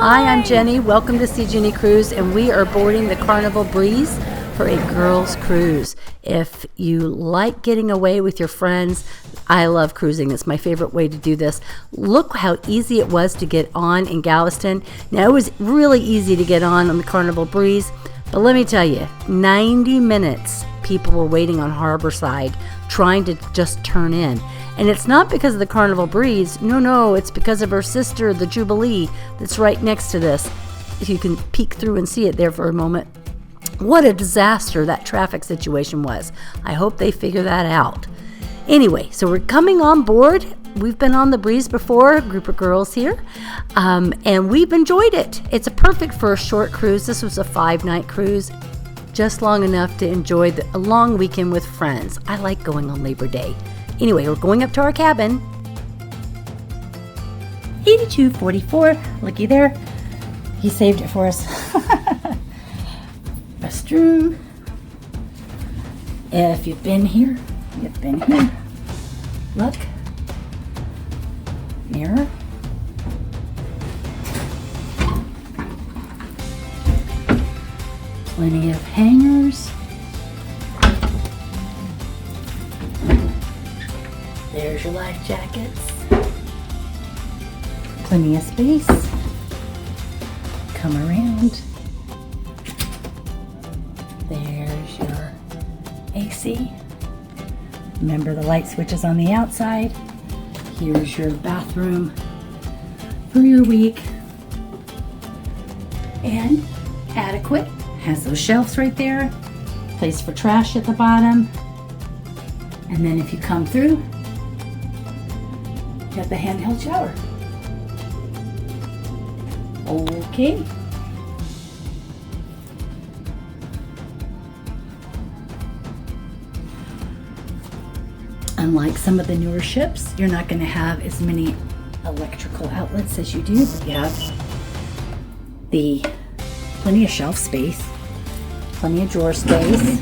Hi, I'm Jenny. Welcome to Sea Jenny Cruise, and we are boarding the Carnival Breeze for a girls' cruise. If you like getting away with your friends, I love cruising. It's my favorite way to do this. Look how easy it was to get on in Galveston. Now, it was really easy to get on the Carnival Breeze, but let me tell you, 90 minutes people were waiting on Harborside trying to just turn in. And it's not because of the Carnival Breeze. No, it's because of her sister, the Jubilee, that's right next to this. If you can peek through and see it there for a moment. What a disaster that traffic situation was. I hope they figure that out. Anyway, so we're coming on board. We've been on the Breeze before, a group of girls here, and we've enjoyed it. It's a perfect for a short cruise. This was a 5-night cruise, just long enough to enjoy a long weekend with friends. I like going on Labor Day. Anyway, we're going up to our cabin. 8244, looky there. He saved it for us. Restroom. If you've been here, you've been here. Look. Mirror. Plenty of hangers. There's your life jackets. Plenty of space. Come around. There's your AC. Remember the light switch is on the outside. Here's your bathroom for your week. And adequate. Has those shelves right there. Place for trash at the bottom. And then if you come through, got the handheld shower. Okay. Unlike some of the newer ships, you're not going to have as many electrical outlets as you do, but you have plenty of shelf space, plenty of drawer space,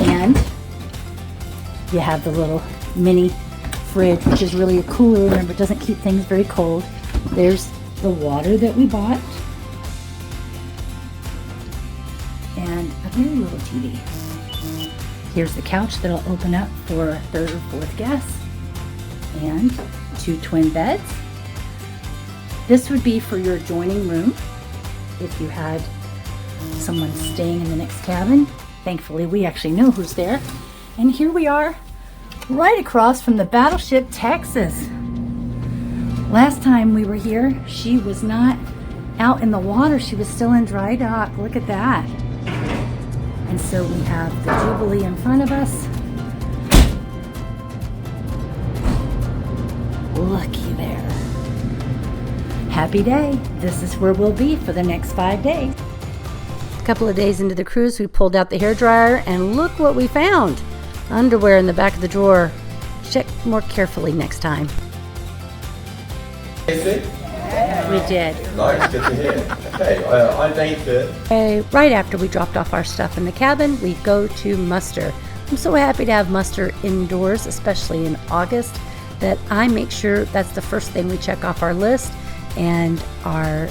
and you have the little mini fridge, which is really a cooler. Remember, it doesn't keep things very cold. There's the water that we bought, and a very little TV. Here's the couch that'll open up for a third or fourth guest, and 2 twin beds. This would be for your adjoining room if you had someone staying in the next cabin. Thankfully, we actually know who's there. And here we are, right across from the battleship Texas. Last time we were here, she was not out in the water. She was still in dry dock. Look at that. And so we have the Jubilee in front of us. Looky there. Happy day. This is where we'll be for the next 5 days. A couple of days into the cruise, we pulled out the hairdryer, and look what we found. Underwear in the back of the drawer. Check more carefully next time. Is it? We did. Nice, good to hear. Okay, I'm Nathan. Right after we dropped off our stuff in the cabin, we go to muster. I'm so happy to have muster indoors, especially in August, that I make sure that's the first thing we check off our list. And our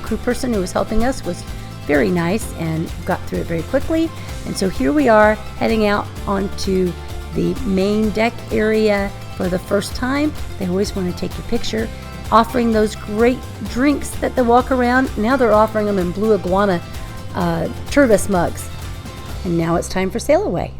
crew person who was helping us was very nice and got through it very quickly. And so here we are heading out onto the main deck area for the first time. They always want to take your picture. Offering those great drinks that they walk around. Now they're offering them in Blue Iguana Turvis mugs. And now it's time for sail away.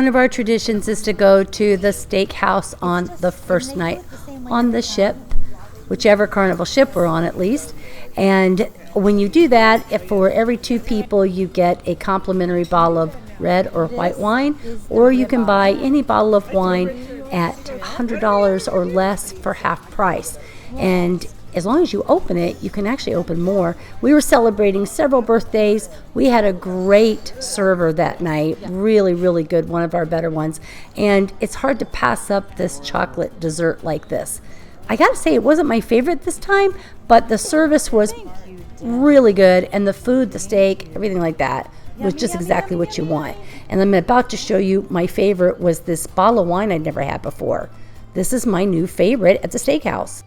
one of our traditions is to go to the steakhouse on the first night on the ship, whichever Carnival ship we're on at least. And when you do that, if for every 2 people you get a complimentary bottle of red or white wine, or you can buy any bottle of wine at $100 or less for half price. And as long as you open it, you can actually open more. We were celebrating several birthdays. We had a great server that night, really, really good, one of our better ones. And it's hard to pass up this chocolate dessert like this. I gotta say, it wasn't my favorite this time, but the service was really good, and the food, the steak, everything like that was just exactly what you want. And I'm about to show you my favorite was this bottle of wine I'd never had before. This is my new favorite at the steakhouse.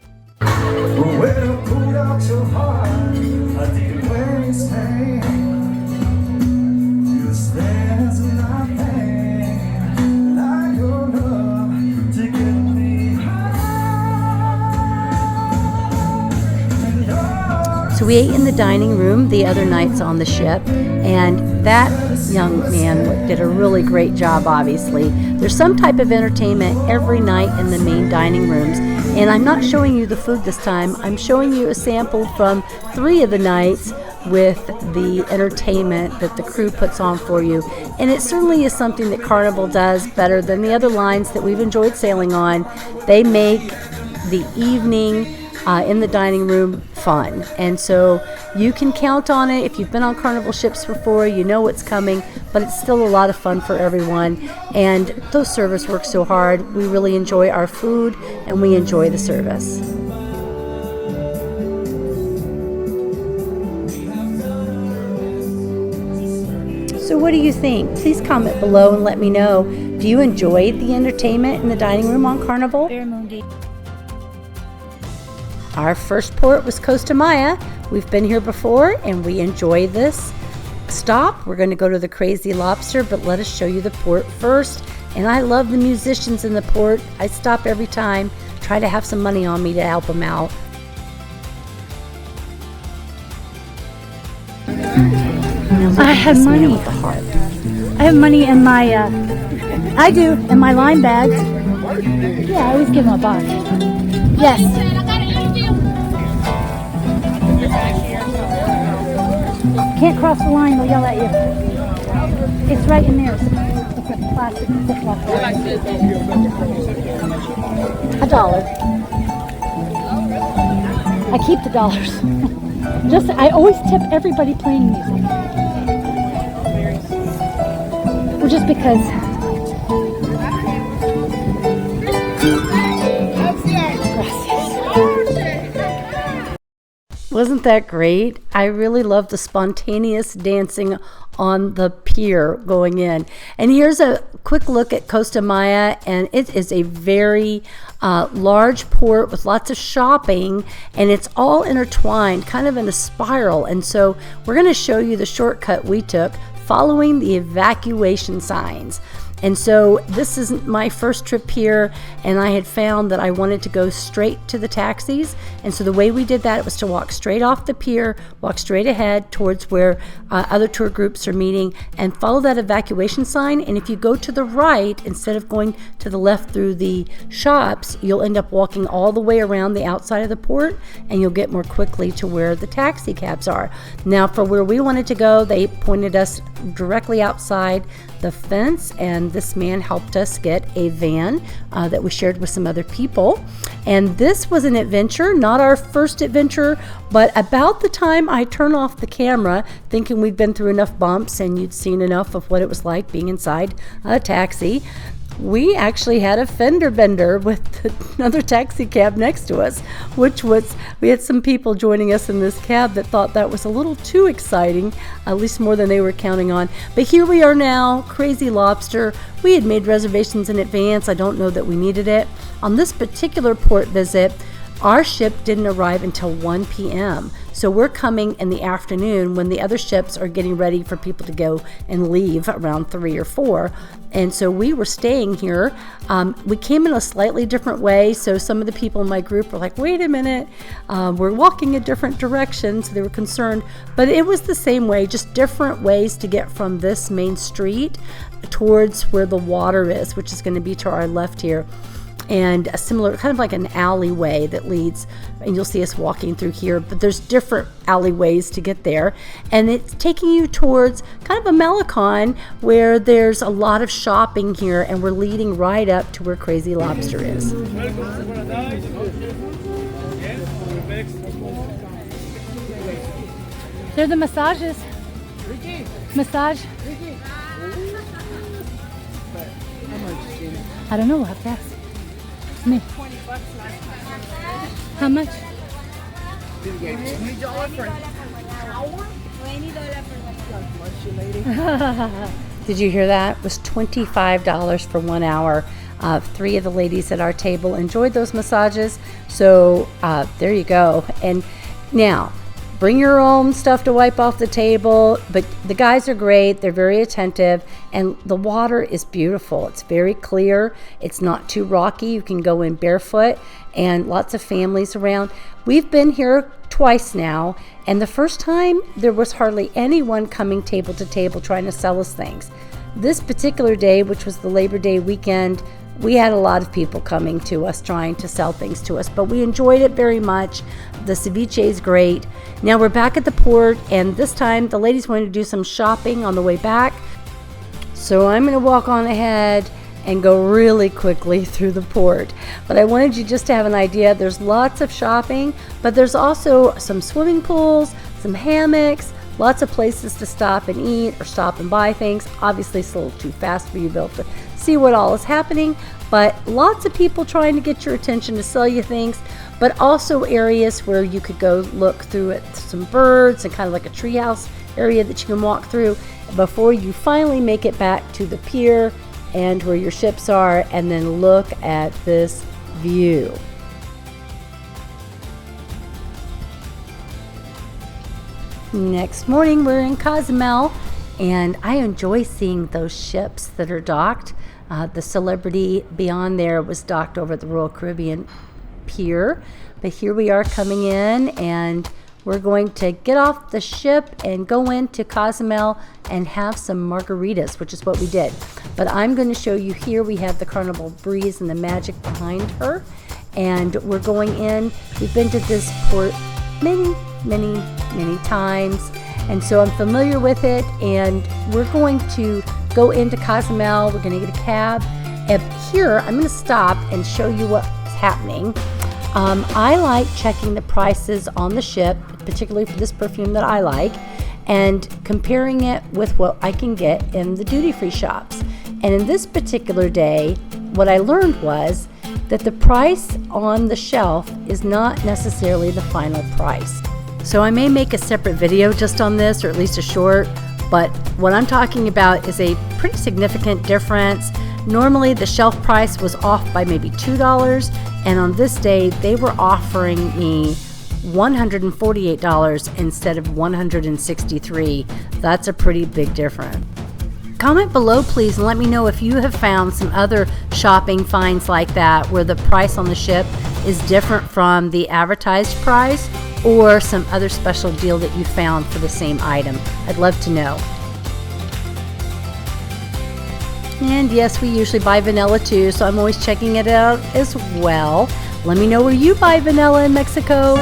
So we ate in the dining room the other nights on the ship, and that young man did a really great job, obviously. There's some type of entertainment every night in the main dining rooms, and I'm not showing you the food this time. I'm showing you a sample from 3 of the nights with the entertainment that the crew puts on for you. And it certainly is something that Carnival does better than the other lines that we've enjoyed sailing on. They make the evening in the dining room fun, and so you can count on it. If you've been on Carnival ships before, you know what's coming, but it's still a lot of fun for everyone, and those servers work so hard. We really enjoy our food, and we enjoy the service. So what do you think? Please comment below and let me know. Do you enjoy the entertainment in the dining room on Carnival? Our first port was Costa Maya. We've been here before and we enjoy this stop. We're going to go to the Crazy Lobster, but let us show you the port first. And I love the musicians in the port. I stop every time, try to have some money on me to help them out. I have money. I have money in my, in my line bag. Yeah, I always give them a box. Yes. Can't cross the line, they'll yell at you. It's right in there. It's a plastic Ziploc bag. $1. I keep the dollars. I always tip everybody playing music. Well, just because. Wasn't that great? I really love the spontaneous dancing on the pier going in. And here's a quick look at Costa Maya, and it is a very large port with lots of shopping, and it's all intertwined, kind of in a spiral. And so we're going to show you the shortcut we took following the evacuation signs. And so this isn't my first trip here, and I had found that I wanted to go straight to the taxis. And so the way we did that was to walk straight off the pier, walk straight ahead towards where other tour groups are meeting, and follow that evacuation sign. And if you go to the right, instead of going to the left through the shops, you'll end up walking all the way around the outside of the port, and you'll get more quickly to where the taxi cabs are. Now, for where we wanted to go, they pointed us directly outside the fence, and this man helped us get a van that we shared with some other people. And this was an adventure, not our first adventure, but about the time I turn off the camera, thinking we'd been through enough bumps and you'd seen enough of what it was like being inside a taxi, we actually had a fender bender with another taxi cab next to us, we had some people joining us in this cab that thought that was a little too exciting, at least more than they were counting on. But here we are now, Crazy Lobster. We had made reservations in advance. I don't know that we needed it. On this particular port visit, our ship didn't arrive until 1 p.m. So we're coming in the afternoon when the other ships are getting ready for people to go and leave around 3 or 4. And so we were staying here. We came in a slightly different way. So some of the people in my group were like, wait a minute, we're walking a different direction. So they were concerned, but it was the same way, just different ways to get from this main street towards where the water is, which is going to be to our left here. And a similar, kind of like an alleyway that leads, and you'll see us walking through here, but there's different alleyways to get there. And it's taking you towards kind of a Malecon where there's a lot of shopping here, and we're leading right up to where Crazy Lobster is. They're the massages. Massage. I don't know, we'll have to ask. Me. How much? Did you hear that? It was $25 for 1 hour. 3 of the ladies at our table enjoyed those massages. So there you go. And now, bring your own stuff to wipe off the table, but the guys are great. They're very attentive, and the water is beautiful. It's very clear. It's not too rocky. You can go in barefoot, and lots of families around. We've been here twice now, and the first time there was hardly anyone coming table to table trying to sell us things. This particular day, which was the Labor Day weekend, we had a lot of people coming to us trying to sell things to us, but we enjoyed it very much. The ceviche is great. Now we're back at the port, and this time the ladies wanted to do some shopping on the way back. So I'm going to walk on ahead and go really quickly through the port. But I wanted you just to have an idea. There's lots of shopping, but there's also some swimming pools, some hammocks, lots of places to stop and eat or stop and buy things. Obviously it's a little too fast for you to be able to see what all is happening, but lots of people trying to get your attention to sell you things, but also areas where you could go look through at some birds and kind of like a treehouse area that you can walk through before you finally make it back to the pier and where your ships are, and then look at this view. Next morning we're in Cozumel, and I enjoy seeing those ships that are docked. The Celebrity beyond there was docked over at the Royal Caribbean pier, but here we are coming in, and we're going to get off the ship and go into Cozumel and have some margaritas, which is what we did. But I'm going to show you here, we have the Carnival Breeze and the magic behind her, and we're going in. We've been to this port many times, and so I'm familiar with it, and we're going to go into Cozumel. We're going to get a cab, and here I'm going to stop and show you what's happening. I like checking the prices on the ship, particularly for this perfume that I like, and comparing it with what I can get in the duty-free shops. And in this particular day, what I learned was that the price on the shelf is not necessarily the final price. So I may make a separate video just on this, or at least a short, but what I'm talking about is a pretty significant difference. Normally the shelf price was off by maybe $2, and on this day they were offering me $148 instead of $163. That's a pretty big difference. Comment below please and let me know if you have found some other shopping finds like that where the price on the ship is different from the advertised price, or some other special deal that you found for the same item. I'd love to know. And yes, we usually buy vanilla too, so I'm always checking it out as well. Let me know where you buy vanilla in Mexico.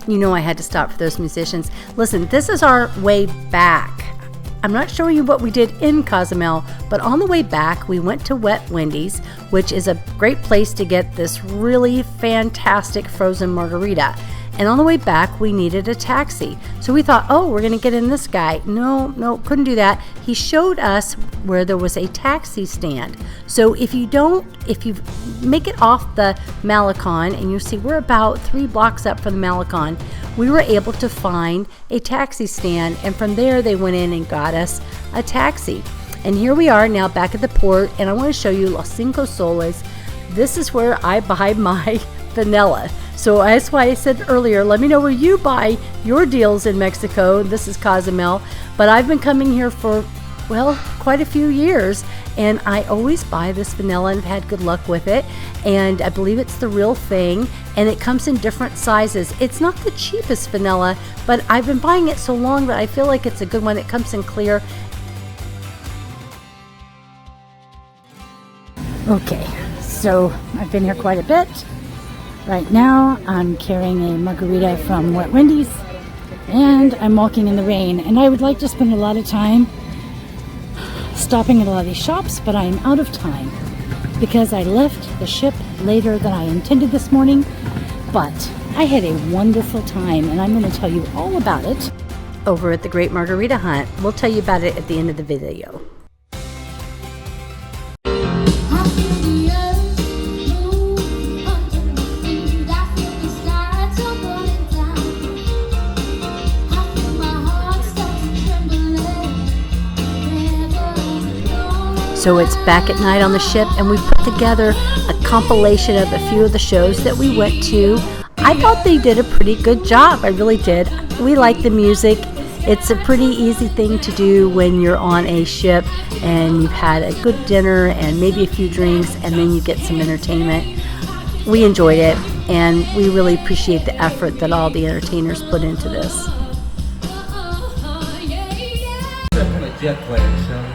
You know I had to stop for those musicians. Listen, this is our way back. I'm not showing you what we did in Cozumel, but on the way back, we went to Wet Wendy's, which is a great place to get this really fantastic frozen margarita. And on the way back, we needed a taxi. So we thought, oh, we're going to get in this guy. No, couldn't do that. He showed us where there was a taxi stand. So if you make it off the Malecon, and you see we're about 3 blocks up from the Malecon, we were able to find a taxi stand. And from there, they went in and got us a taxi. And here we are now back at the port, and I want to show you Los Cinco Soles. This is where I buy my vanilla. So that's why I said earlier, let me know where you buy your deals in Mexico. This is Cozumel, but I've been coming here for, well, quite a few years, and I always buy this vanilla and have had good luck with it, and I believe it's the real thing, and it comes in different sizes. It's not the cheapest vanilla, but I've been buying it so long that I feel like it's a good one. It comes in clear. Okay, so I've been here quite a bit. Right now, I'm carrying a margarita from Wet Wendy's, and I'm walking in the rain. And I would like to spend a lot of time stopping at a lot of these shops, but I'm out of time because I left the ship later than I intended this morning. But I had a wonderful time, and I'm going to tell you all about it Over at the Great Margarita Hunt. We'll tell you about it at the end of the video. So it's back at night on the ship, and we put together a compilation of a few of the shows that we went to. I thought they did a pretty good job. I really did. We like the music. It's a pretty easy thing to do when you're on a ship and you've had a good dinner and maybe a few drinks, and then you get some entertainment. We enjoyed it, and we really appreciate the effort that all the entertainers put into this. Jet plane, shall we?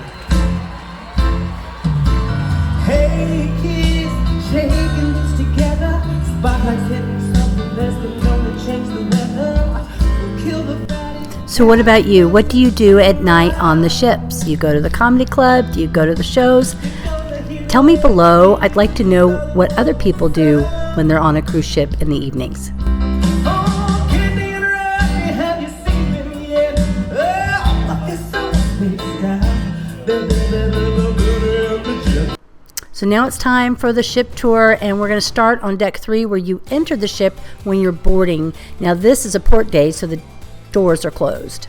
Hey kids, shaking this together. Spotlights hitting something less than come to change the weather. We'll kill the fatty. So what about you? What do you do at night on the ships? You go to the comedy club? Do you go to the shows? Tell me below. I'd like to know what other people do when they're on a cruise ship in the evenings. Oh, candy and Raffy, have you seen them yet? Oh, it's so sweet, So now it's time for the ship tour, and we're going to start on deck 3 where you enter the ship when you're boarding. Now this is a port day, so the doors are closed.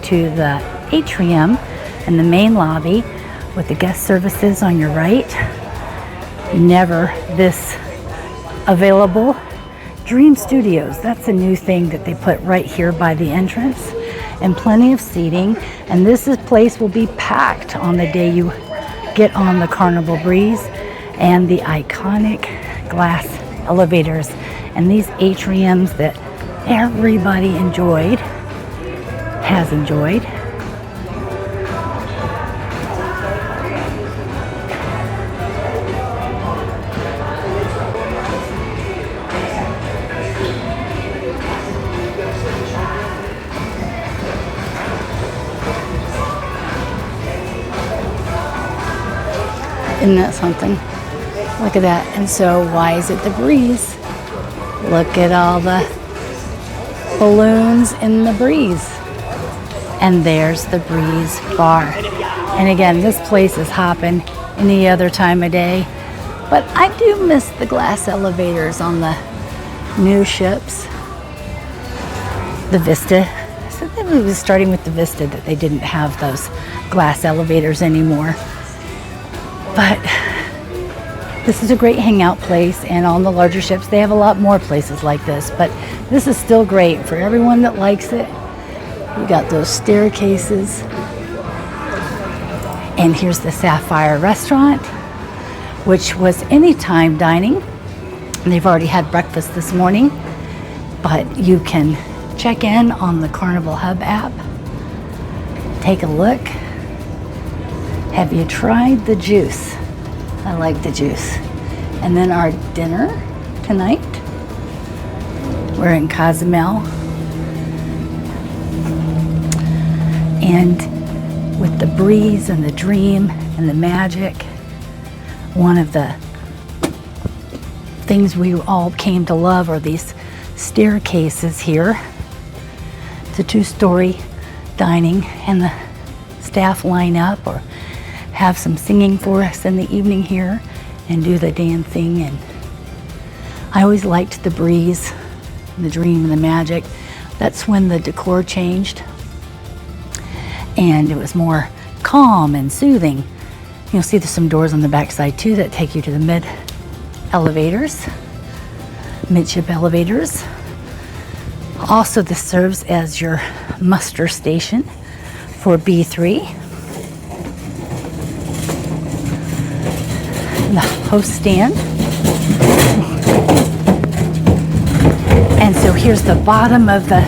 to the atrium and the main lobby with the guest services on your right. Never this available. Dream Studios, that's a new thing that they put right here by the entrance, and plenty of seating. And this place will be packed on the day you get on the Carnival Breeze, and the iconic glass elevators and these atriums that everybody has enjoyed. Isn't that something? Look at that. And so why is it the Breeze? Look at all the balloons in the Breeze. And there's the Breeze Bar. And again, this place is hopping any other time of day. But I do miss the glass elevators on the new ships. The Vista. I said that it was starting with the Vista that they didn't have those glass elevators anymore. But this is a great hangout place, and on the larger ships they have a lot more places like this, but this is still great for everyone that likes it. You got those staircases, and here's the Sapphire Restaurant, which was anytime dining. And they've already had breakfast this morning, but you can check in on the Carnival Hub app, take a look. Have you tried the juice? I like the juice. And then our dinner tonight. We're in Cozumel. And with the breeze and the dream and the magic, one of the things we all came to love are these staircases here. It's a 2-story dining, and the staff line up or have some singing for us in the evening here and do the dancing. And I always liked the breeze, the dream, and the magic. That's when the decor changed, and it was more calm and soothing. You'll see there's some doors on the back side too that take you to the midship elevators. Also, this serves as your muster station for B3. The host stand. And so here's the bottom of the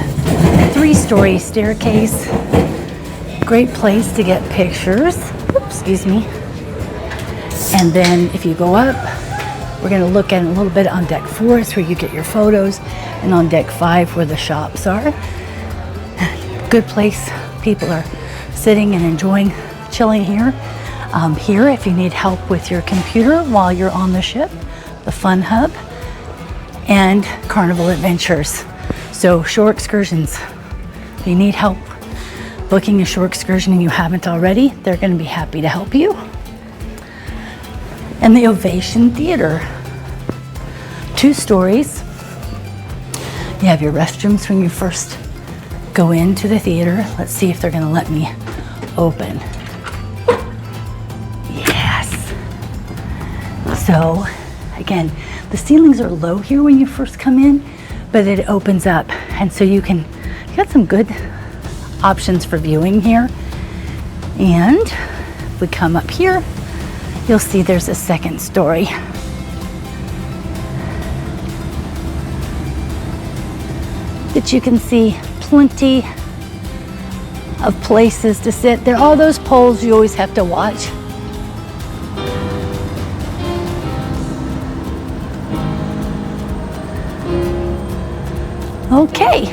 3-story staircase. Great place to get pictures. Oops, excuse me. And then if you go up, we're going to look at a little bit on deck 4, it's where you get your photos, and on deck 5 where the shops are. Good place. People are sitting and enjoying chilling here. Here, if you need help with your computer while you're on the ship, the Fun Hub, and Carnival Adventures. So shore excursions. If you need help booking a shore excursion and you haven't already, they're going to be happy to help you. And the Ovation Theater. 2 stories. You have your restrooms when you first go into the theater. Let's see if they're going to let me open. Yes. So, again, the ceilings are low here when you first come in, but it opens up. And so you got some good options for viewing here. And if we come up here, you'll see there's a 2nd story. That you can see plenty of places to sit. There are those poles you always have to watch. Okay,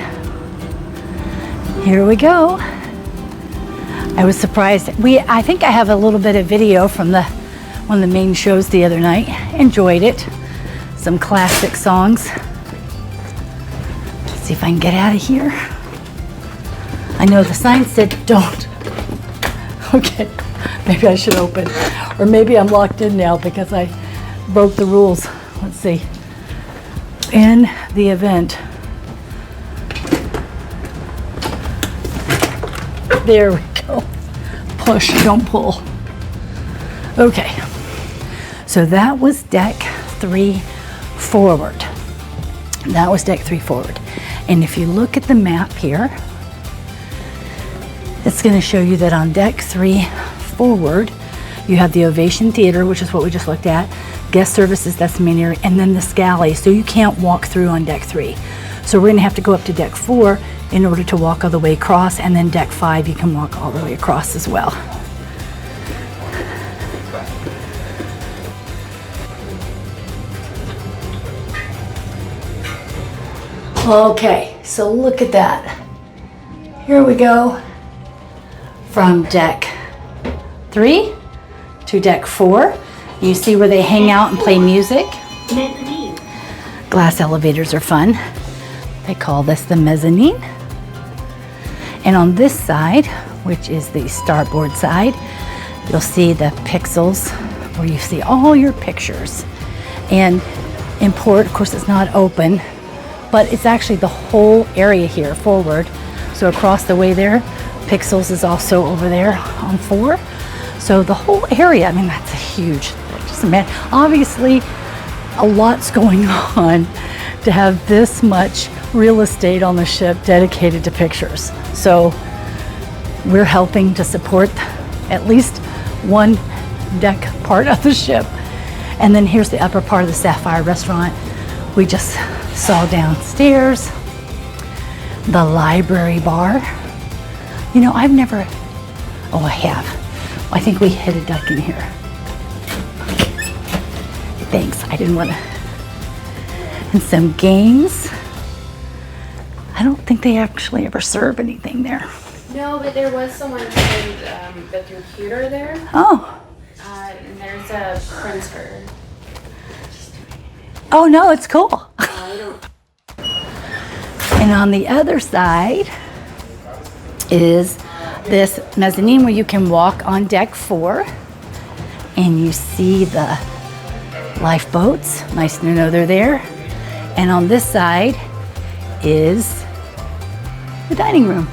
here we go. I was surprised. I think I have a little bit of video from one of the main shows the other night. Enjoyed it. Some classic songs. Let's see if I can get out of here. I know the sign said don't. Okay, maybe I should open. Or maybe I'm locked in now because I broke the rules. Let's see. In the event. There we go. Push, don't pull. Okay. So that was deck 3 forward. That was deck 3 forward. And if you look at the map here, it's going to show you that on deck 3 forward, you have the Ovation Theater, which is what we just looked at, guest services, that's the main area, and then the Scally, so you can't walk through on deck 3. So we're going to have to go up to deck 4 in order to walk all the way across, and then deck 5 you can walk all the way across as well. Okay, so look at that. Here we go from deck 3 to deck 4. You see where they hang out and play music. Mezzanine. Glass elevators are fun. They call this the mezzanine. And on this side, which is the starboard side, you'll see the pixels where you see all your pictures. And in port, of course, it's not open, but it's actually the whole area here forward. So across the way there, Pixels is also over there on 4. So the whole area, I mean, that's a huge, just imagine, obviously a lot's going on to have this much real estate on the ship dedicated to pictures. So we're helping to support at least one deck part of the ship. And then here's the upper part of the Sapphire restaurant. We just saw downstairs. The library bar. You know, I've never, oh, I have. I think we hit a duck in here. Thanks, I didn't want to. And some games. I don't think they actually ever serve anything there. No, but there was someone behind the computer there. Oh, And there's a printer. Oh no, it's cool. And on the other side is this mezzanine where you can walk on deck 4 and you see the lifeboats. Nice to know they're there. And on this side is the dining room.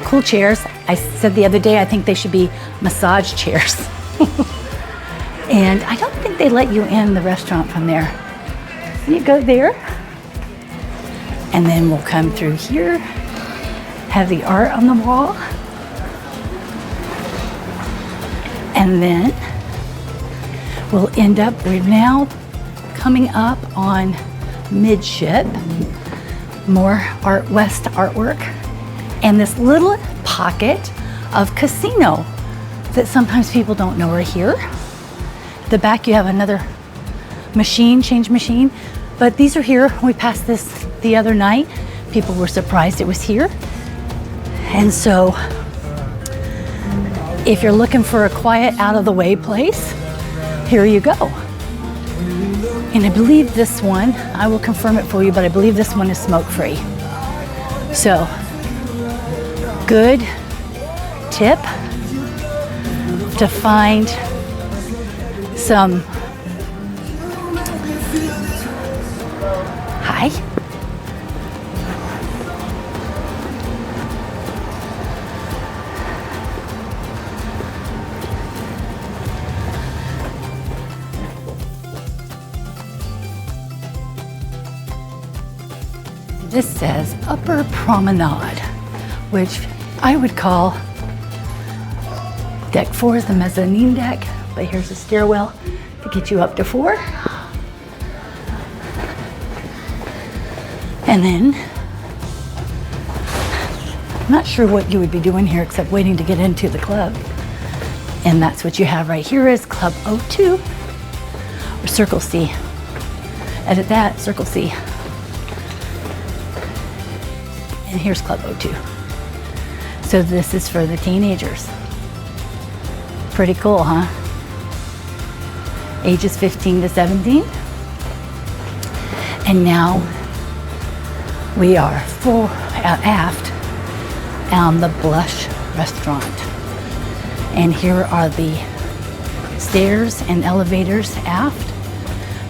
Cool chairs. I said the other day I think they should be massage chairs. And I don't think they let you in the restaurant from there. You go there. And then we'll come through here, have the art on the wall. And then we'll end up, we're now coming up on midship, more Art West artwork, and this little pocket of casino that sometimes people don't know are here. At the back you have another machine, change machine, but these are here. We passed this the other night. People were surprised it was here. And so if you're looking for a quiet, out of the way place, here you go. And I believe this one, I will confirm it for you, but I believe this one is smoke free. So, good tip to find some. Hi. This says Upper Promenade, which I would call deck 4 is the mezzanine deck, but here's a stairwell to get you up to 4. And then, I'm not sure what you would be doing here except waiting to get into the club. And that's what you have right here is Club O2 or Circle C. Edit that, Circle C. And here's Club O2. So this is for the teenagers. Pretty cool, huh? Ages 15 to 17. And now we are aft on the Blush Restaurant. And here are the stairs and elevators aft.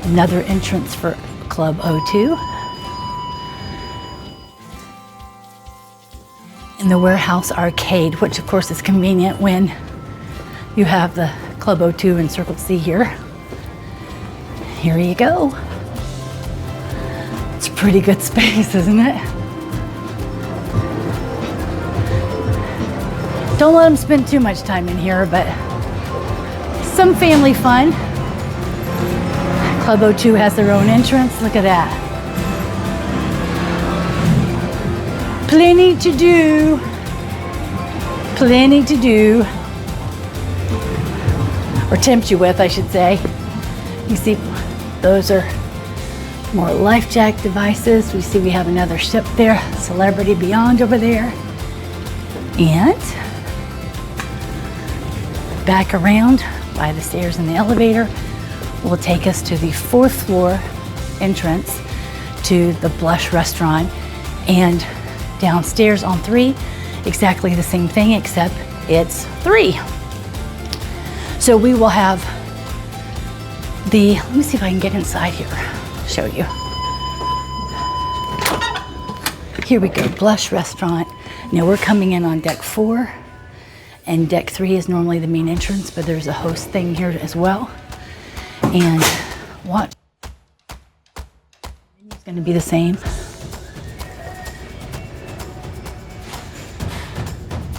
Another entrance for Club O2. And the Warehouse Arcade, which of course is convenient when you have the Club O2 and Circle C here. Here you go. It's a pretty good space, isn't it? Don't let them spend too much time in here, but some family fun. Club O2 has their own entrance. Look at that. Plenty to do. Plenty to do. Or tempt you with, I should say. You see, those are more life jack devices. We see we have another ship there, Celebrity Beyond over there. And back around by the stairs and the elevator will take us to the 4th floor entrance to the Blush Restaurant. And downstairs on 3, exactly the same thing, except it's 3. So we will have the, let me see if I can get inside here, show you. Here we go, Blush Restaurant. Now we're coming in on deck 4, and deck 3 is normally the main entrance, but there's a host thing here as well. And watch, it's gonna be the same.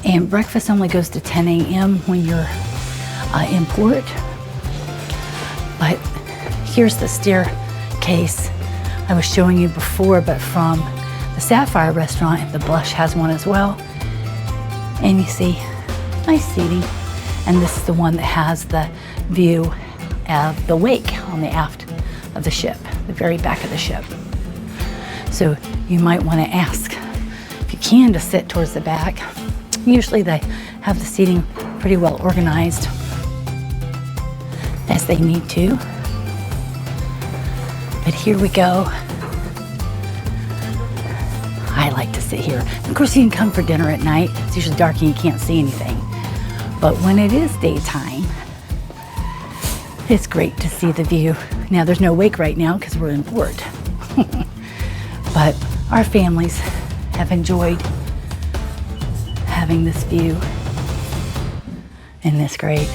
And breakfast only goes to 10 a.m. when you're in port. But here's the staircase I was showing you before, but from the Sapphire Restaurant. The Blush has one as well. And you see, nice seating. And this is the one that has the view of the wake on the aft of the ship, the very back of the ship. So you might want to ask, if you can, to sit towards the back. Usually they have the seating pretty well organized as they need to. But here we go. I like to sit here. Of course, you can come for dinner at night. It's usually dark and you can't see anything. But when it is daytime, it's great to see the view. Now, there's no wake right now because we're in port. But our families have enjoyed having this view. And it's great.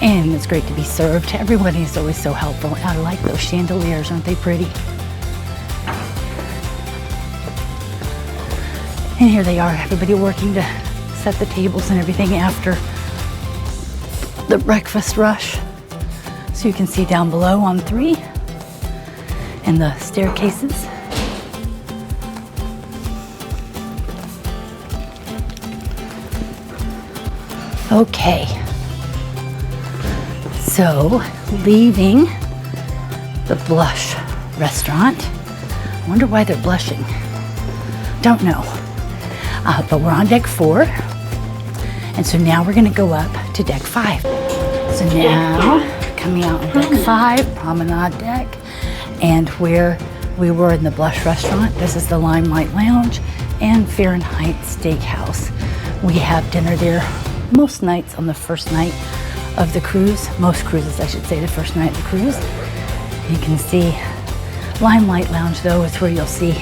And it's great to be served. Everybody is always so helpful. I like those chandeliers, aren't they pretty? And here they are, everybody working to set the tables and everything after the breakfast rush. So you can see down below on 3 and the staircases. Okay. So, leaving the Blush restaurant. I wonder why they're blushing. Don't know. But we're on deck 4. And so now we're going to go up to deck 5. So now, coming out on deck 5, promenade deck, and where we were in the Blush restaurant, this is the Limelight Lounge and Fahrenheit Steakhouse. We have dinner there most nights on the first night of the cruise. Most cruises, I should say, the first night of the cruise. You can see Limelight Lounge, though, is where you'll see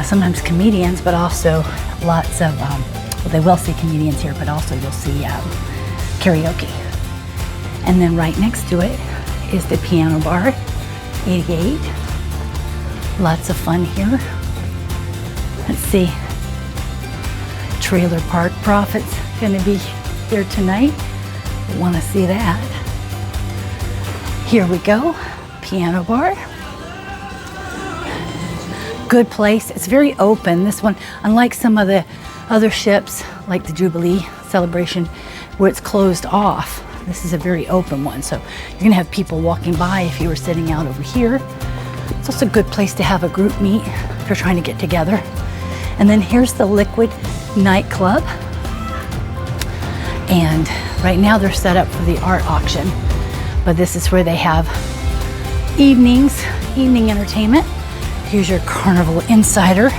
sometimes comedians, but also lots of, well, they will see comedians here, but also you'll see karaoke. And then right next to it is the Piano Bar, 88. Lots of fun here. Let's see. Trailer Park Profits going to be here tonight. Want to see that. Here we go. Piano Bar. Good place. It's very open. This one, unlike some of the other ships, like the Jubilee Celebration, where it's closed off, this is a very open one. So you're going to have people walking by if you were sitting out over here. It's also a good place to have a group meet if you're trying to get together. And then here's the Liquid Nightclub. And right now they're set up for the art auction. But this is where they have evening entertainment. Here's your Carnival Insider.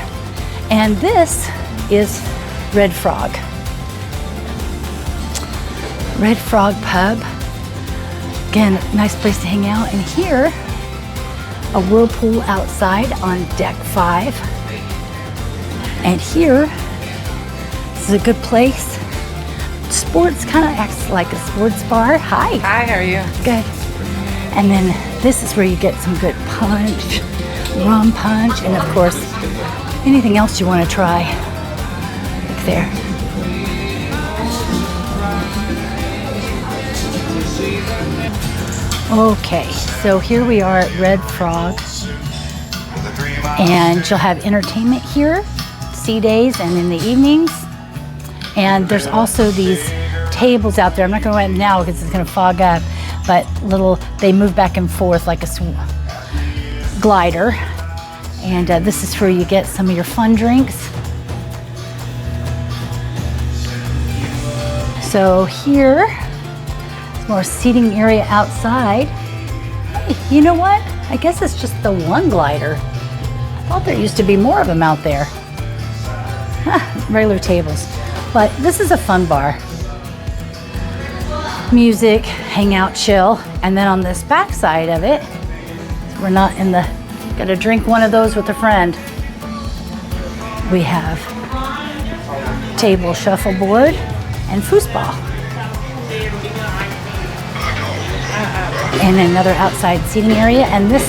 And this is Red Frog. Red Frog Pub. Again, nice place to hang out. And here, a whirlpool outside on deck 5. And here, this is a good place. Sports kind of acts like a sports bar. Hi. Hi, how are you? Good. And then this is where you get some good punch, rum punch, and of course, anything else you want to try. Look there. Okay, so here we are at Red Frog, and you'll have entertainment here, sea days and in the evenings. And there's also these tables out there. I'm not going to write them now because it's going to fog up, but they move back and forth like a glider. And this is where you get some of your fun drinks. So here, more seating area outside. Hey, you know what? I guess it's just the one glider. I thought there used to be more of them out there. Regular tables. But this is a fun bar. Music, hang out, chill. And then on this back side of it, we're not in the, gotta drink one of those with a friend. We have table shuffleboard and foosball. And another outside seating area. And this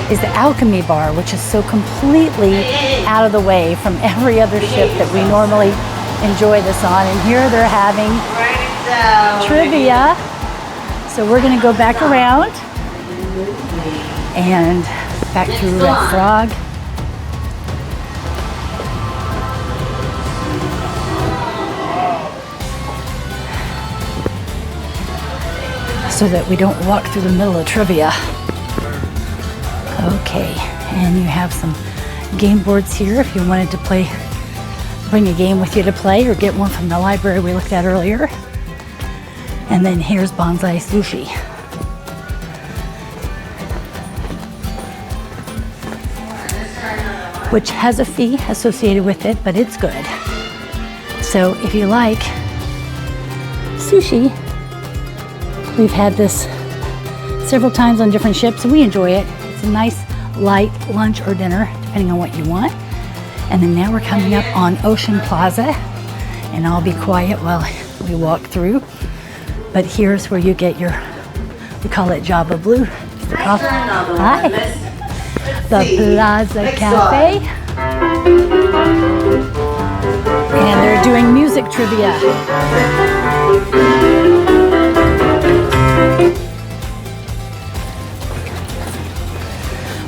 is the Alchemy Bar, which is so completely out of the way from every other ship that we normally enjoy this on. And here they're having trivia. So we're gonna go back around and back through Red Frog. So that we don't walk through the middle of trivia. Okay, and you have some game boards here if you wanted to play, bring a game with you to play or get one from the library we looked at earlier. And then here's Bonsai Sushi. which has a fee associated with it, but it's good. So if you like sushi, we've had this several times on different ships. We enjoy it. It's a nice light lunch or dinner, depending on what you want. And then now we're coming up on Ocean Plaza, and I'll be quiet while we walk through. But here's where you get your, we call it Java Blue. The coffee. Hi. The Plaza Cafe. And they're doing music trivia.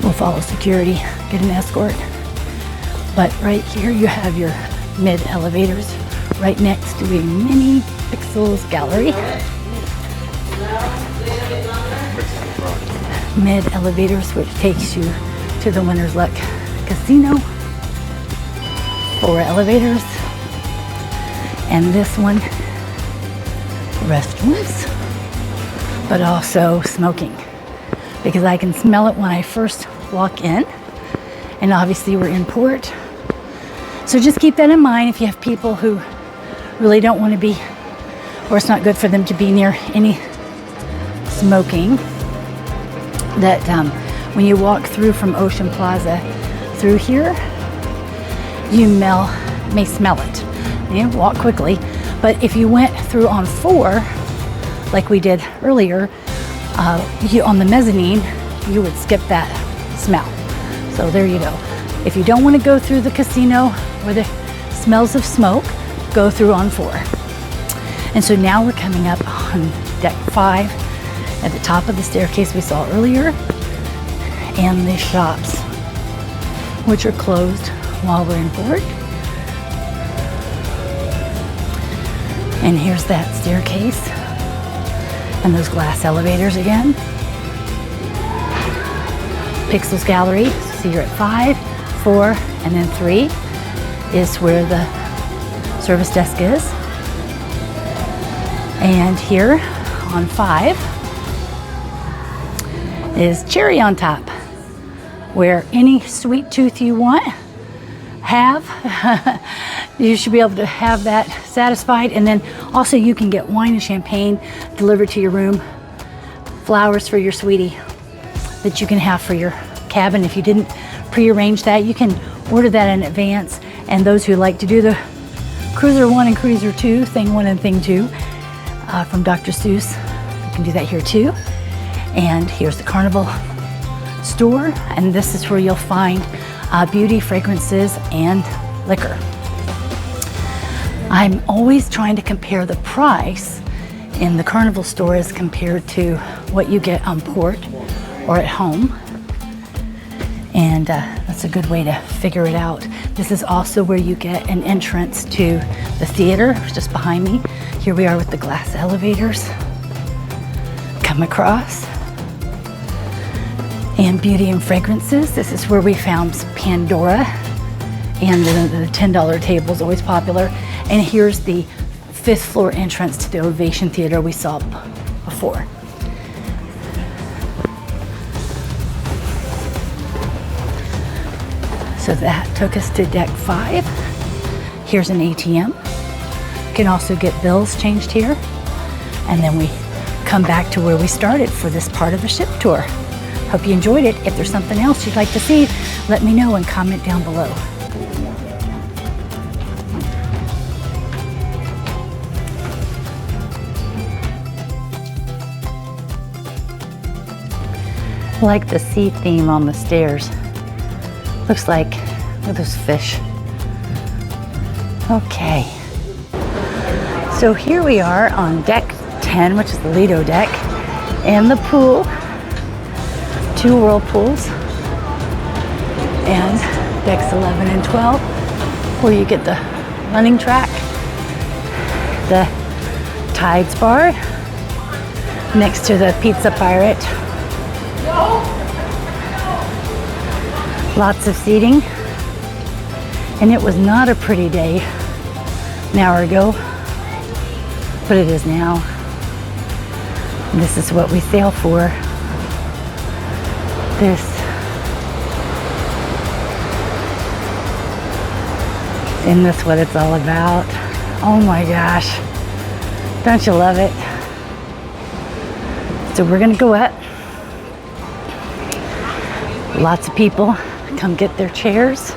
We'll follow security, get an escort. But right here you have your mid elevators right next to a mini Pixels gallery. Mid elevators, which takes you to the Winner's Luck Casino. 4 elevators. And this one, restrooms, but also smoking, because I can smell it when I first walk in. And obviously we're in port. So just keep that in mind if you have people who really don't want to be, or it's not good for them to be near any smoking, that when you walk through from Ocean Plaza through here, you may smell it. You walk quickly, but if you went through on 4, like we did earlier, on the mezzanine, you would skip that smell. So there you go. If you don't want to go through the casino where the smells of smoke, go through on 4. And so now we're coming up on deck 5 at the top of the staircase we saw earlier, and the shops, which are closed while we're in port. And here's that staircase and those glass elevators again. Pixels Gallery, so you're at 5, 4, and then 3 is where the service desk is. And here on 5 is cherry on top, where any sweet tooth you want, you should be able to have that satisfied. And then also you can get wine and champagne delivered to your room, flowers for your sweetie that you can have for your cabin. If you didn't prearrange that, you can order that in advance. And those who like to do the Cruiser 1 and Cruiser 2, Thing 1 and Thing 2 from Dr. Seuss, you can do that here too. And here's the Carnival store, and this is where you'll find beauty, fragrances, and liquor. I'm always trying to compare the price in the Carnival store as compared to what you get on port or at home. And that's a good way to figure it out. This is also where you get an entrance to the theater, just behind me. Here we are with the glass elevators. Come across. And beauty and fragrances. This is where we found Pandora, and the $10 table is always popular. And here's the 5th floor entrance to the Ovation Theater we saw before. So that took us to deck 5. Here's an ATM. You can also get bills changed here. And then we come back to where we started for this part of the ship tour. Hope you enjoyed it. If there's something else you'd like to see, let me know and comment down below. I like the sea theme on the stairs. Looks like, look at those fish. Okay. So here we are on deck 10, which is the Lido deck, and the pool. 2 whirlpools, and decks 11 and 12, where you get the running track, the Tides bar, next to the Pizza Pirate. Lots of seating, and it was not a pretty day an hour ago, but it is now. This is what we sail for. This Isn't this what it's all about? Oh my gosh. Don't you love it? So we're gonna go up. Lots of people come get their chairs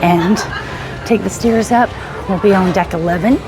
and take the stairs up. We'll be on deck 11.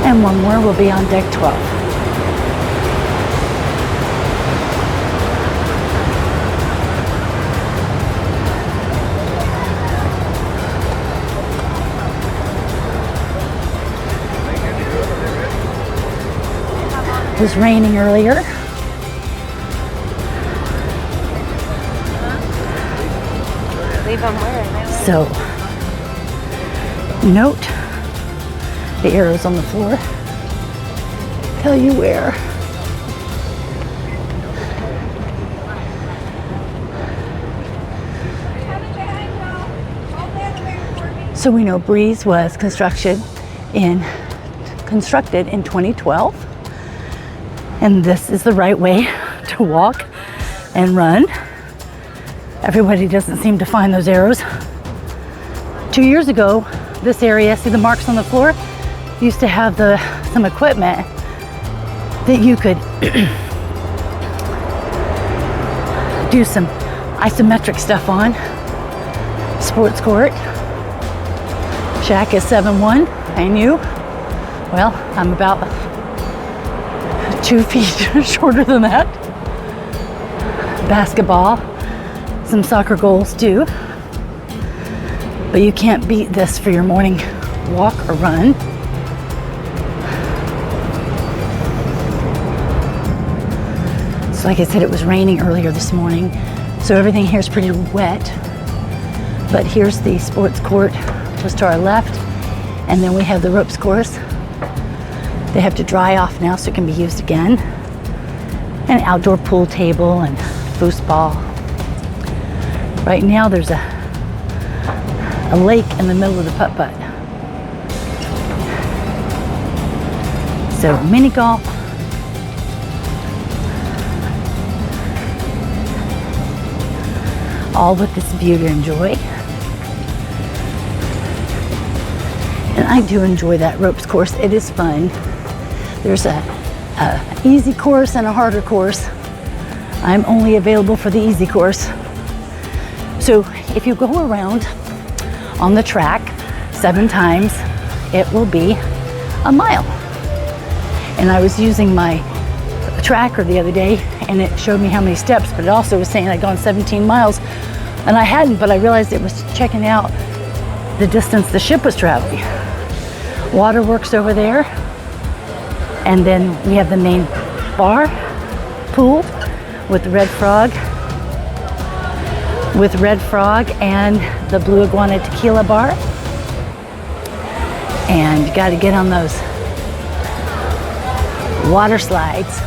And one more will be on deck 12. It was raining earlier. Leave them where? So, note the arrows on the floor tell you where. So we know Breeze was constructed in 2012, and this is the right way to walk and run. Everybody doesn't seem to find those arrows. 2 years ago, this area, see the marks on the floor, used to have some equipment that you could do some isometric stuff on. Sports court. Shaq is 7'1", and you? Well, I'm about 2 feet shorter than that. Basketball, some soccer goals too. But you can't beat this for your morning walk or run. So like I said, it was raining earlier this morning, so everything here is pretty wet. But here's the sports court just to our left, and then we have the ropes course. They have to dry off now so it can be used again. An outdoor pool table and foosball. Right now there's a lake in the middle of the putt-putt. So mini golf. All with this view to enjoy. And I do enjoy that ropes course. It is fun. There's a easy course and a harder course. I'm only available for the easy course. So if you go around on the track 7 times, it will be a mile. And I was using my tracker the other day, and it showed me how many steps, but it also was saying I'd gone 17 miles, and I hadn't, but I realized it was checking out the distance the ship was traveling. Waterworks over there, and then we have the main bar, pool with Red Frog, and the Blue Iguana Tequila Bar. And you got to get on those water slides.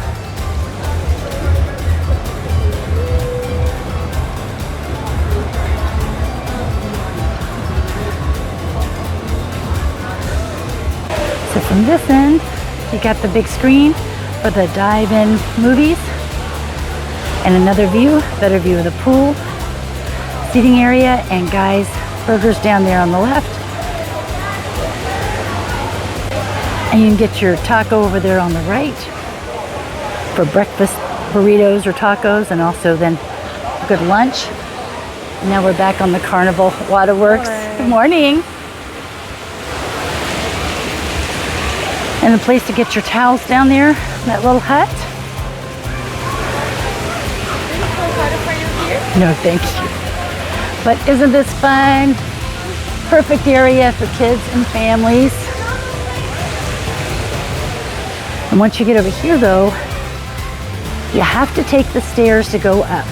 So from this end, you got the big screen for the dive-in movies, and another view, better view of the pool, seating area, and Guy's Burgers down there on the left. And you can get your taco over there on the right for breakfast burritos or tacos, and also then a good lunch. And now we're back on the Carnival Waterworks. Good morning. And a place to get your towels down there, that little hut. No, thank you. But isn't this fun? Perfect area for kids and families. And once you get over here though, you have to take the stairs to go up.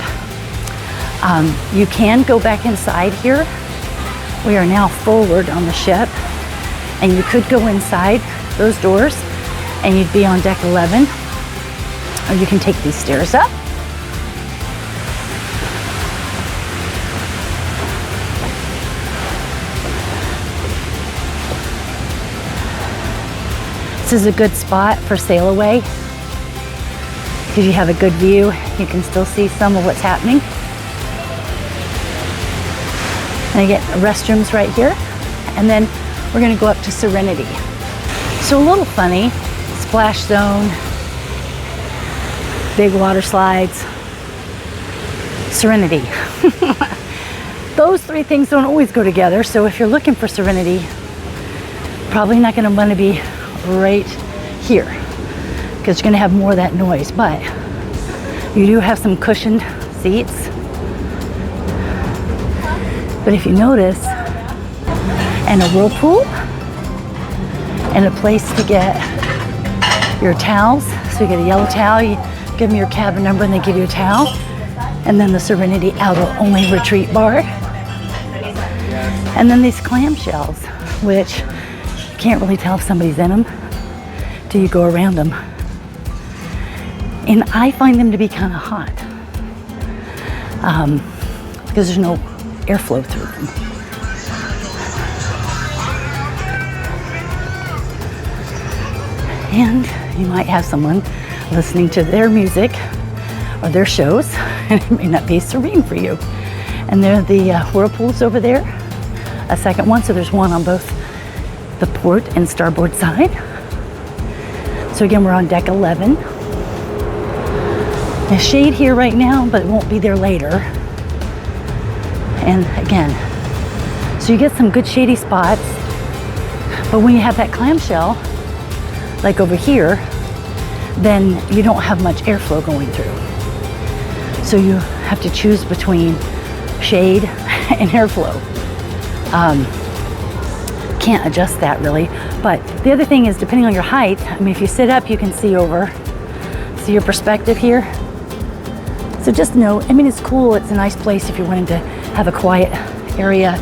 You can go back inside here. We are now forward on the ship. And you could go inside those doors and you'd be on deck 11, or you can take these stairs up. This is a good spot for sail away because you have a good view. You can still see some of what's happening. And I get restrooms right here. And then we're gonna go up to Serenity. So a little funny, splash zone, big water slides, Serenity. Those three things don't always go together. So if you're looking for Serenity, probably not gonna wanna be right here because you're gonna have more of that noise, but you do have some cushioned seats. But if you notice, and a whirlpool, and a place to get your towels. So you get a yellow towel, you give them your cabin number and they give you a towel. And then the Serenity Outdoor-only retreat bar. And then these clamshells, which you can't really tell if somebody's in them till you go around them. And I find them to be kind of hot because there's no airflow through them. And you might have someone listening to their music or their shows, and it may not be serene for you. And there are the whirlpools over there, a second one, so there's one on both the port and starboard side. So again, we're on deck 11. There's shade here right now, but it won't be there later. And again, so you get some good shady spots, but when you have that clamshell, like over here, then you don't have much airflow going through. So you have to choose between shade and airflow. Can't adjust that really. But the other thing is, depending on your height, I mean, if you sit up, you can see over, see your perspective here. So just know, I mean, it's cool. It's a nice place if you're wanting to have a quiet area,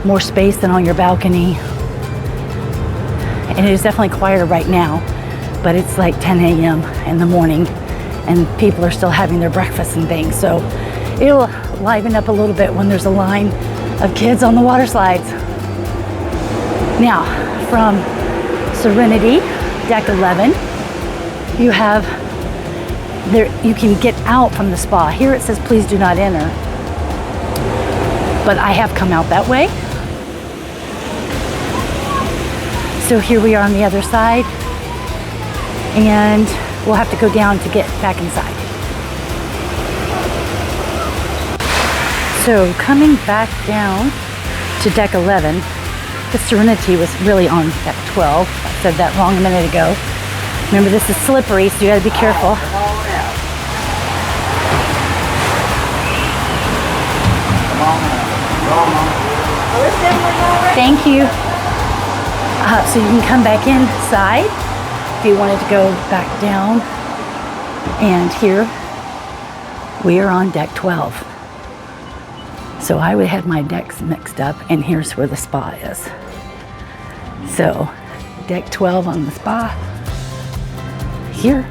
more space than on your balcony. And it is definitely quieter right now, but it's like 10 a.m. in the morning and people are still having their breakfast and things. So it'll liven up a little bit when there's a line of kids on the water slides. Now, from Serenity, deck 11, you have there, you can get out from the spa. Here it says, please do not enter. But I have come out that way. So here we are on the other side, and we'll have to go down to get back inside. So coming back down to deck 11, the Serenity was really on deck 12. I said that wrong a minute ago. Remember, this is slippery, so you gotta be careful. Thank you. So you can come back inside if you wanted to go back down. And here we are on deck 12. So I would have my decks mixed up, and here's where the spa is. So deck 12 on the spa here.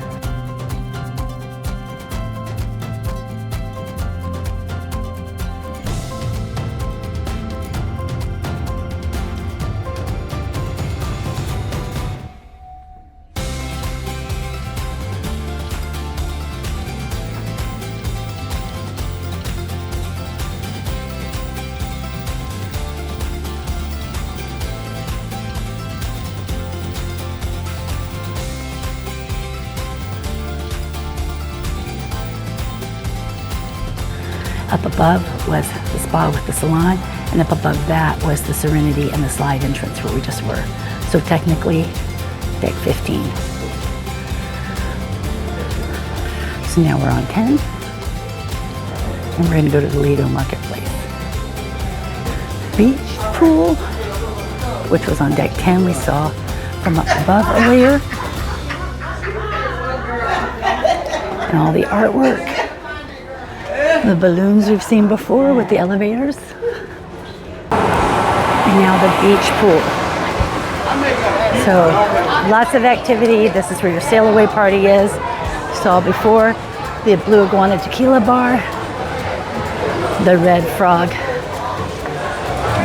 Up above was the spa with the salon, and up above that was the Serenity and the slide entrance where we just were. So technically, deck 15. So now we're on 10, and we're going to go to the Lido Marketplace. Beach pool, which was on deck 10, we saw from up above earlier. And all the artwork. The balloons we've seen before with the elevators. And now the beach pool. So lots of activity. This is where your sail away party is. Saw before the Blue Iguana Tequila Bar, the Red Frog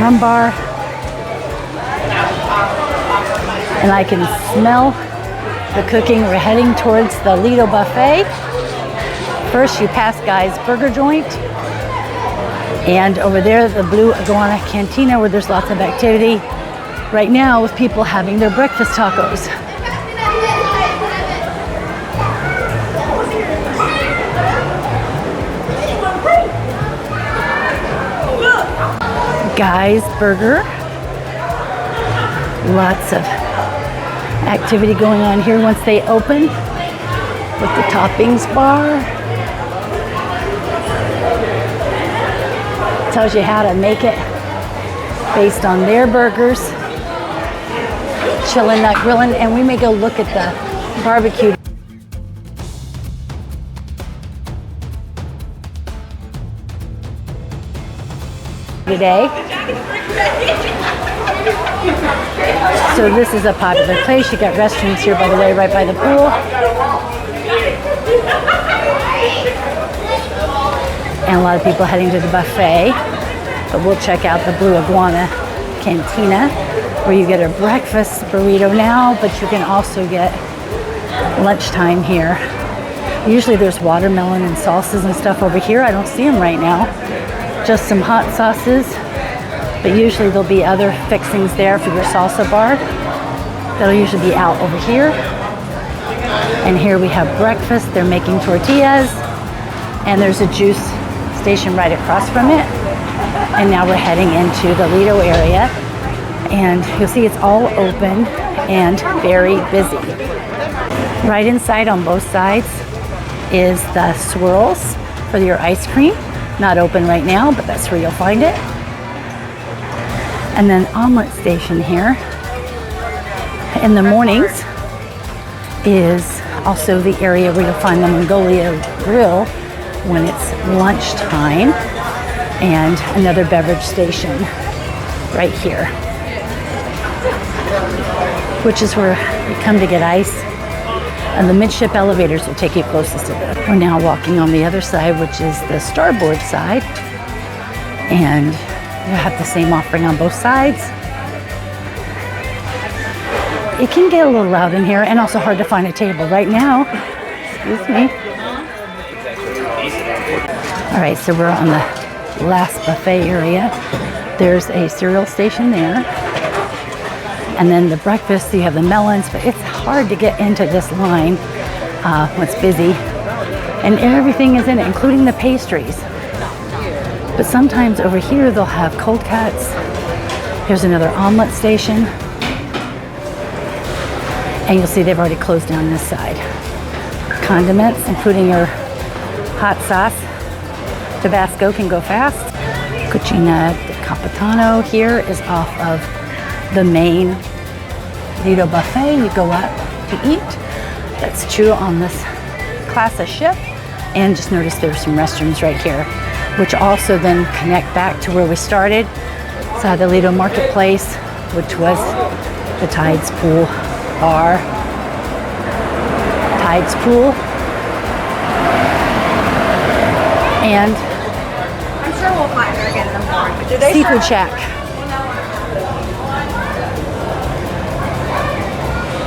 Rum Bar, and I can smell the cooking. We're heading towards the Lido Buffet. First you pass Guy's Burger Joint, and over there the Blue Iguana Cantina, where there's lots of activity right now with people having their breakfast tacos. Guy's Burger. Lots of activity going on here once they open with the toppings bar. Tells you how to make it based on their burgers. Chillin' Nut Grillin', and we may go look at the barbecue today. So this is a popular place. You got restrooms here, by the way, right by the pool. And a lot of people heading to the buffet. But we'll check out the Blue Iguana Cantina, where you get a breakfast burrito now, but you can also get lunchtime here. Usually there's watermelon and sauces and stuff over here. I don't see them right now. Just some hot sauces, but usually there'll be other fixings there for your salsa bar. That'll usually be out over here. And here we have breakfast. They're making tortillas, and there's a juice station right across from it. And now we're heading into the Lido area, and you'll see it's all open and very busy. Right inside on both sides is the swirls for your ice cream. Not open right now, but that's where you'll find it. And then omelet station here in the mornings is also the area where you'll find the Mongolia Grill when it's lunchtime, and another beverage station right here, which is where you come to get ice. And the midship elevators will take you closest to this. We're now walking on the other side, which is the starboard side. And you have the same offering on both sides. It can get a little loud in here and also hard to find a table right now. Excuse me. All right, so we're on the last buffet area. There's a cereal station there. And then the breakfast, you have the melons, but it's hard to get into this line when it's busy. And everything is in it, including the pastries. But sometimes over here, they'll have cold cuts. Here's another omelet station. And you'll see they've already closed down this side. Condiments, including your hot sauce. Tabasco can go fast. Cucina de Capitano here is off of the main Lido buffet. You go up to eat. That's true on this class of ship. And just notice there's some restrooms right here, which also then connect back to where we started. So the Lido Marketplace, which was the Tides Pool Bar. Tides Pool. And I'm sure we'll find her again in the morning. But do they Seafood Shack,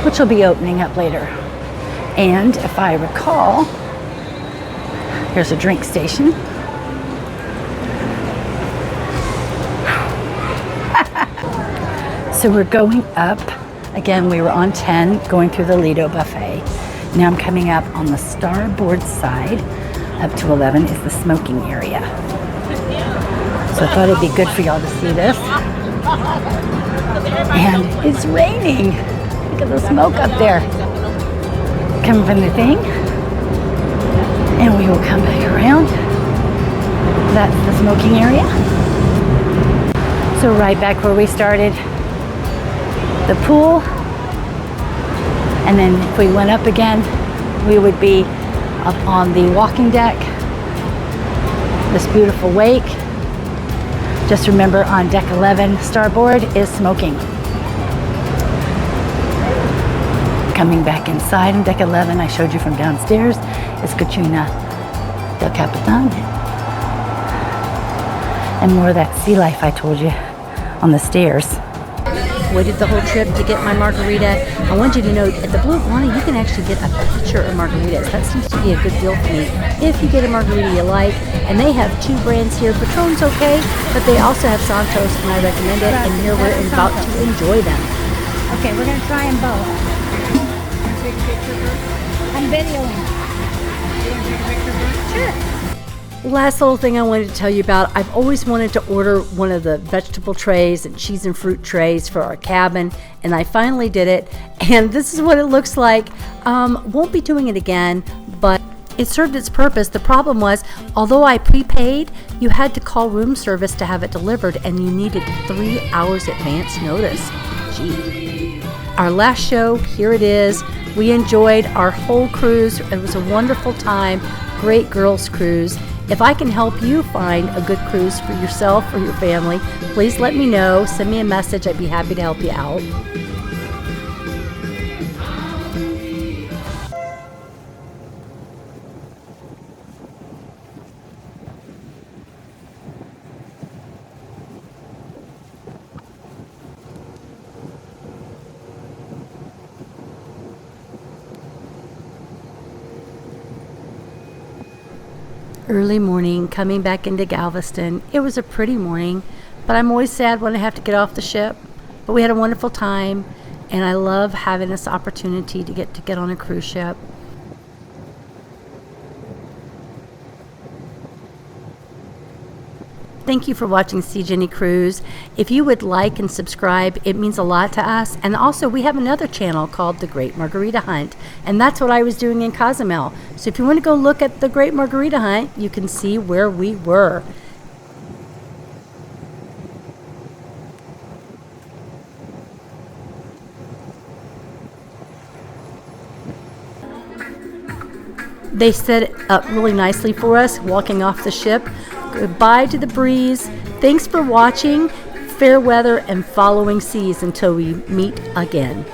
which will be opening up later. And if I recall, here's a drink station. So we're going up. Again, we were on 10, going through the Lido buffet. Now I'm coming up on the starboard side. Up to 11 is the smoking area. So I thought it'd be good for y'all to see this. And it's raining. Look at the smoke up there. Coming from the thing. And we will come back around. That's the smoking area. So right back where we started, the pool. And then if we went up again, we would be up on the walking deck. This beautiful wake. Just remember, on deck 11, starboard is smoking. coming back inside on deck 11, I showed you from downstairs, is Katrina Del Capitan. And more of that sea life I told you on the stairs. Waited the whole trip to get my margarita. I want you to know at the Blue Iguana you can actually get a pitcher of margaritas. That seems to be a good deal for me if you get a margarita you like. And they have 2 brands here. Patron's okay, but they also have Santos, and I recommend it. And here we're about to enjoy them. Okay, we're gonna try them both. I'm videoing. Sure. Last little thing I wanted to tell you about, I've always wanted to order one of the vegetable trays and cheese and fruit trays for our cabin, and I finally did it, and this is what it looks like. Won't be doing it again, but it served its purpose. The problem was, although I prepaid, you had to call room service to have it delivered, and you needed 3 hours advance notice. Gee. Our last show, here it is. We enjoyed our whole cruise. It was a wonderful time, great girls' cruise. If I can help you find a good cruise for yourself or your family, please let me know. Send me a message. I'd be happy to help you out. Early morning, coming back into Galveston. It was a pretty morning, but I'm always sad when I have to get off the ship. But we had a wonderful time, and I love having this opportunity to get on a cruise ship. Thank you for watching Sea Jenny Cruise. If you would like and subscribe, it means a lot to us. And also, we have another channel called The Great Margarita Hunt, and that's what I was doing in Cozumel. So if you want to go look at The Great Margarita Hunt, you can see where we were. They set it up really nicely for us, walking off the ship. Goodbye to the breeze. Thanks for watching. Fair weather and following seas until we meet again.